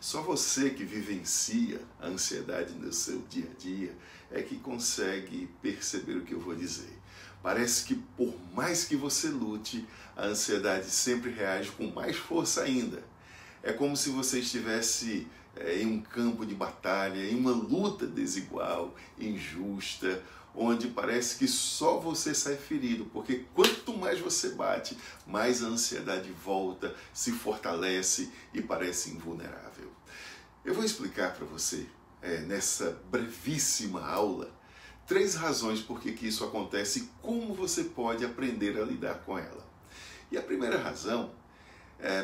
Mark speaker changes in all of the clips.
Speaker 1: Só você que vivencia a ansiedade no seu dia a dia é que consegue perceber o que eu vou dizer. Parece que por mais que você lute, a ansiedade sempre reage com mais força ainda. É como se você estivesse em um campo de batalha, em uma luta desigual, injusta, onde parece que só você sai ferido, porque quanto mais você bate, mais a ansiedade volta, se fortalece e parece invulnerável. Eu vou explicar para você, nessa brevíssima aula, 3 razões por que isso acontece e como você pode aprender a lidar com ela. E a primeira razão,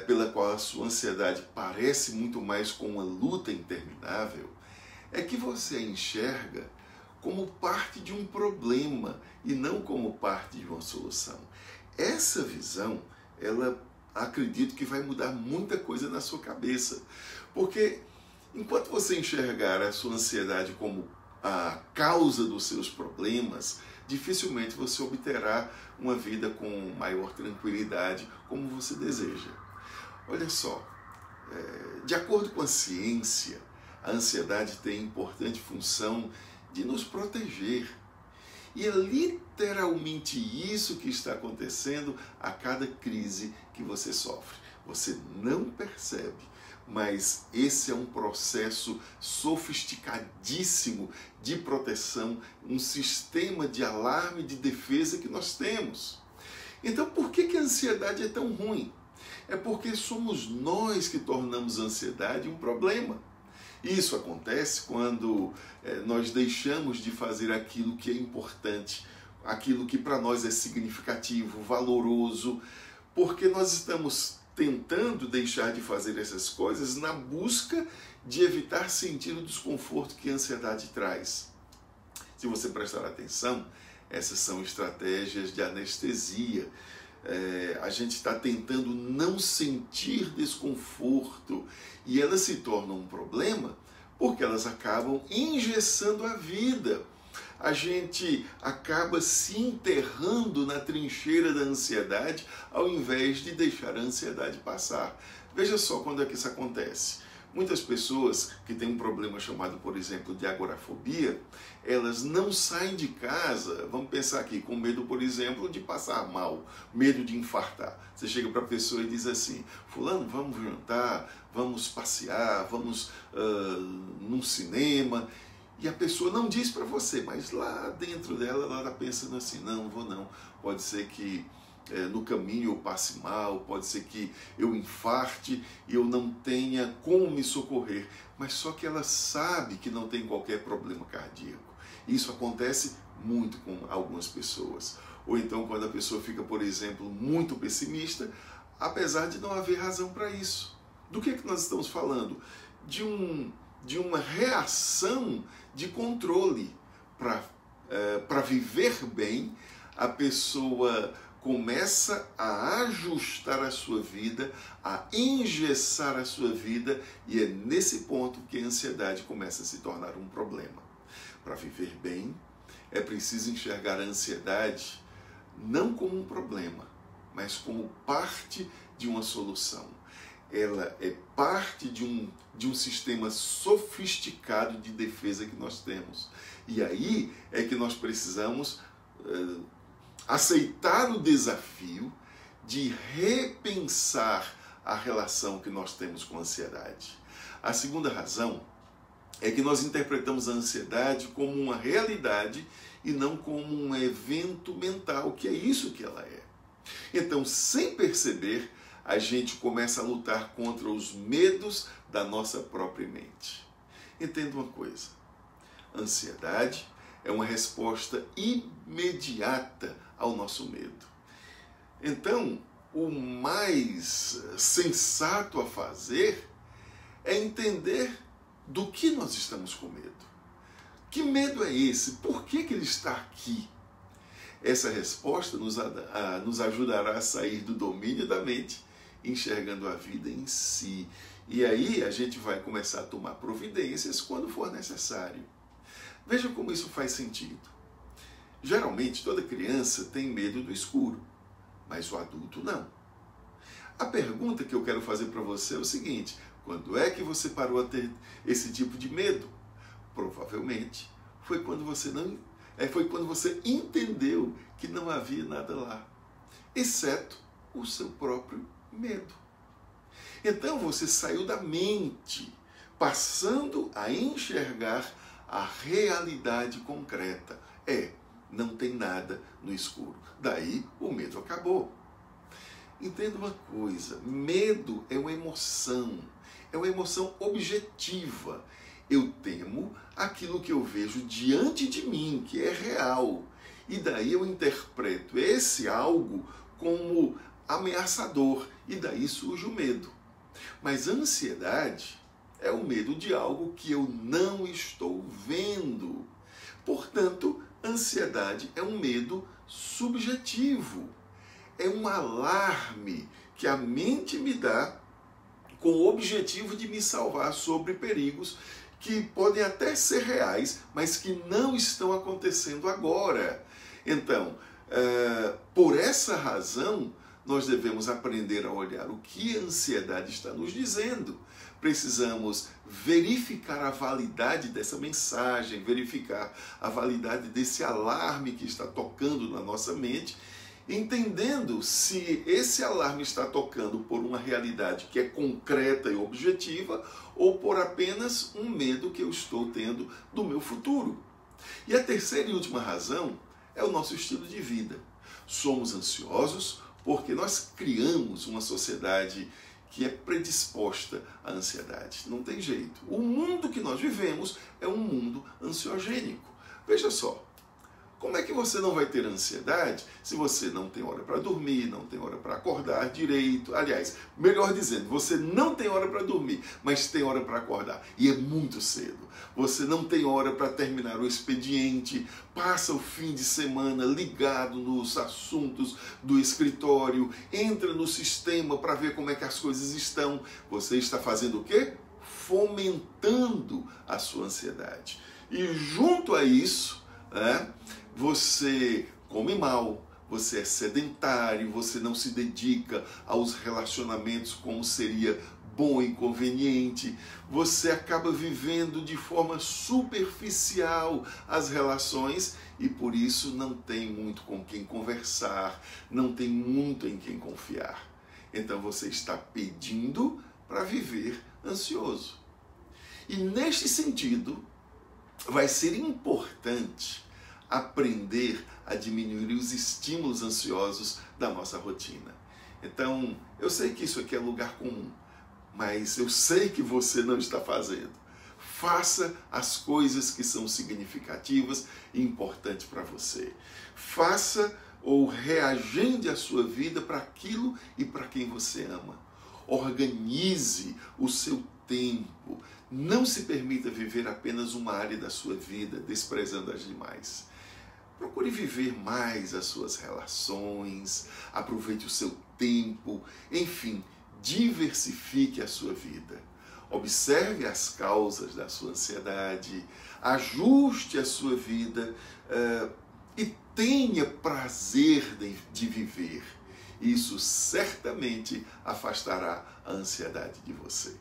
Speaker 1: pela qual a sua ansiedade parece muito mais com uma luta interminável, é que você a enxerga como parte de um problema e não como parte de uma solução. Essa visão, ela acredito que vai mudar muita coisa na sua cabeça, porque enquanto você enxergar a sua ansiedade como a causa dos seus problemas, dificilmente você obterá uma vida com maior tranquilidade como você deseja. Olha só, de acordo com a ciência, a ansiedade tem importante função de nos proteger. E é literalmente isso que está acontecendo a cada crise que você sofre. Você não percebe, mas esse é um processo sofisticadíssimo de proteção, um sistema de alarme, de defesa que nós temos. Então, por que a ansiedade é tão ruim? É porque somos nós que tornamos a ansiedade um problema. Isso acontece quando nós deixamos de fazer aquilo que é importante, aquilo que para nós é significativo, valoroso, porque nós estamos tentando deixar de fazer essas coisas na busca de evitar sentir o desconforto que a ansiedade traz. Se você prestar atenção, essas são estratégias de anestesia. A gente está tentando não sentir desconforto e elas se tornam um problema porque elas acabam engessando a vida. A gente acaba se enterrando na trincheira da ansiedade ao invés de deixar a ansiedade passar. Veja só quando é que isso acontece. Muitas pessoas que têm um problema chamado, por exemplo, de agorafobia, elas não saem de casa, vamos pensar aqui, com medo, por exemplo, de passar mal, medo de infartar. Você chega para a pessoa e diz assim: fulano, vamos jantar, vamos passear, vamos num cinema. E a pessoa não diz para você, mas lá dentro dela, ela está pensando assim: não vou não, pode ser que no caminho eu passe mal, pode ser que eu infarte e eu não tenha como me socorrer, mas só que ela sabe que não tem qualquer problema cardíaco. Isso acontece muito com algumas pessoas. Ou então quando a pessoa fica, por exemplo, muito pessimista, apesar de não haver razão para isso. Do que nós estamos falando? De uma reação de controle. Para viver bem, a pessoa começa a ajustar a sua vida, a engessar a sua vida, e é nesse ponto que a ansiedade começa a se tornar um problema. Para viver bem, é preciso enxergar a ansiedade não como um problema, mas como parte de uma solução. Ela é parte de um sistema sofisticado de defesa que nós temos. E aí é que nós precisamos aceitar o desafio de repensar a relação que nós temos com a ansiedade. A segunda razão é que nós interpretamos a ansiedade como uma realidade e não como um evento mental, que é isso que ela é. Então, sem perceber, a gente começa a lutar contra os medos da nossa própria mente. Entenda uma coisa: ansiedade é uma resposta imediata ao nosso medo. Então, o mais sensato a fazer é entender do que nós estamos com medo. Que medo é esse? Por que ele está aqui? Essa resposta nos ajudará a sair do domínio da mente, enxergando a vida em si. E aí a gente vai começar a tomar providências quando for necessário. Veja como isso faz sentido. Geralmente toda criança tem medo do escuro, mas o adulto não. A pergunta que eu quero fazer para você é o seguinte: Quando é que você parou a ter esse tipo de medo? Provavelmente foi quando você entendeu que não havia nada lá, exceto o seu próprio medo. Então você saiu da mente, passando a enxergar a realidade concreta. Não tem nada no escuro. Daí o medo acabou. Entenda uma coisa, medo é uma emoção objetiva. Eu temo aquilo que eu vejo diante de mim, que é real. E daí eu interpreto esse algo como ameaçador, e daí surge o medo. Mas a ansiedade é o medo de algo que eu não estou vendo. Portanto, ansiedade é um medo subjetivo. É um alarme que a mente me dá com o objetivo de me salvar sobre perigos que podem até ser reais, mas que não estão acontecendo agora. Então, por essa razão, nós devemos aprender a olhar o que a ansiedade está nos dizendo. Precisamos verificar a validade dessa mensagem, verificar a validade desse alarme que está tocando na nossa mente, entendendo se esse alarme está tocando por uma realidade que é concreta e objetiva ou por apenas um medo que eu estou tendo do meu futuro. E a terceira e última razão é o nosso estilo de vida. Somos ansiosos porque nós criamos uma sociedade que é predisposta à ansiedade. Não tem jeito. O mundo que nós vivemos é um mundo ansiogênico. Veja só, como é que você não vai ter ansiedade se você não tem hora para dormir, não tem hora para acordar direito? Aliás, melhor dizendo, você não tem hora para dormir, mas tem hora para acordar. E é muito cedo. Você não tem hora para terminar o expediente, passa o fim de semana ligado nos assuntos do escritório, entra no sistema para ver como é que as coisas estão. Você está fazendo o quê? Fomentando a sua ansiedade. E junto a isso, você come mal, você é sedentário, você não se dedica aos relacionamentos como seria bom e conveniente, você acaba vivendo de forma superficial as relações e por isso não tem muito com quem conversar, não tem muito em quem confiar. Então você está pedindo para viver ansioso. E neste sentido, vai ser importante aprender a diminuir os estímulos ansiosos da nossa rotina. Então, eu sei que isso aqui é lugar comum, mas eu sei que você não está fazendo. Faça as coisas que são significativas e importantes para você. Faça ou reagende a sua vida para aquilo e para quem você ama. Organize o seu tempo. Não se permita viver apenas uma área da sua vida, desprezando as demais. Procure viver mais as suas relações, aproveite o seu tempo, enfim, diversifique a sua vida. Observe as causas da sua ansiedade, ajuste a sua vida e tenha prazer de viver. Isso certamente afastará a ansiedade de você.